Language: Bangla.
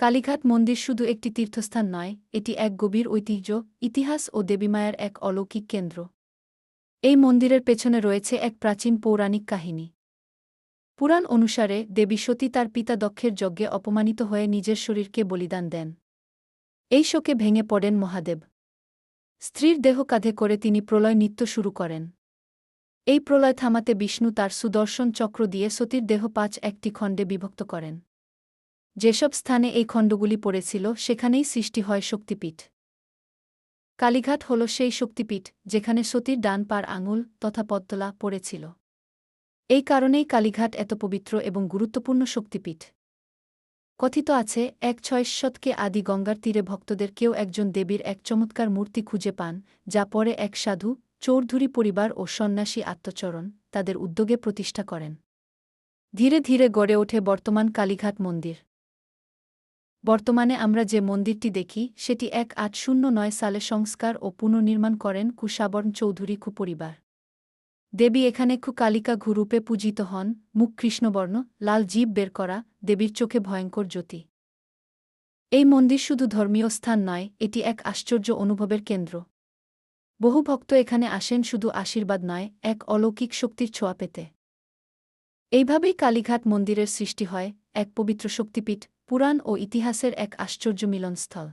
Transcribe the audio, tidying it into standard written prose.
কালীঘাট মন্দির শুধু একটি তীর্থস্থান নয়, এটি এক গভীর ঐতিহ্য, ইতিহাস ও দেবীমায়ার এক অলৌকিক কেন্দ্র। এই মন্দিরের পেছনে রয়েছে এক প্রাচীন পৌরাণিক কাহিনী। পুরাণ অনুসারে দেবী সতী তার পিতা দক্ষের যজ্ঞে অপমানিত হয়ে নিজের শরীরকে বলিদান দেন। এই শোকে ভেঙে পড়েন মহাদেব। স্ত্রীর দেহ কাঁধে করে তিনি প্রলয় নৃত্য শুরু করেন। এই প্রলয় থামাতে বিষ্ণু তার সুদর্শন চক্র দিয়ে সতীর দেহ একটি খণ্ডে বিভক্ত করেন। যেসব স্থানে এই খণ্ডগুলি পড়েছিল সেখানেই সৃষ্টি হয় শক্তিপীঠ। কালীঘাট হল সেই শক্তিপীঠ যেখানে সতীর ডান পার আঙুল তথা পদ্মলা পড়েছিল। এই কারণেই কালীঘাট এত পবিত্র এবং গুরুত্বপূর্ণ শক্তিপীঠ। কথিত আছে, ১৬০ শতকে আদি গঙ্গার তীরে ভক্তদের কেউ একজন দেবীর এক চমৎকার মূর্তি খুঁজে পান, যা পরে এক সাধু, চৌধুরী পরিবার ও সন্ন্যাসী আত্মচরণ তাদের উদ্যোগে প্রতিষ্ঠা করেন। ধীরে ধীরে গড়ে ওঠে বর্তমান কালীঘাট মন্দির। বর্তমানে আমরা যে মন্দিরটি দেখি সেটি ১৮০৯ সালে সংস্কার ও পুনর্নির্মাণ করেন কুশাবর্ণ চৌধুরী পরিবার। দেবী এখানে কালিকা রূপে পূজিত হন, মুখ কৃষ্ণবর্ণ, লাল জিভ বের করা, দেবীর চোখে ভয়ঙ্কর জ্যোতি। এই মন্দির শুধু ধর্মীয় স্থান নয়, এটি এক আশ্চর্য অনুভবের কেন্দ্র। বহু ভক্ত এখানে আসেন শুধু আশীর্বাদ নয়, এক অলৌকিক শক্তির ছোঁয়া পেতে। এইভাবেই কালীঘাট মন্দিরের সৃষ্টি হয়, এক পবিত্র শক্তিপীঠ, পুরাণ ও ইতিহাসের এক আশ্চর্য মিলনস্থল।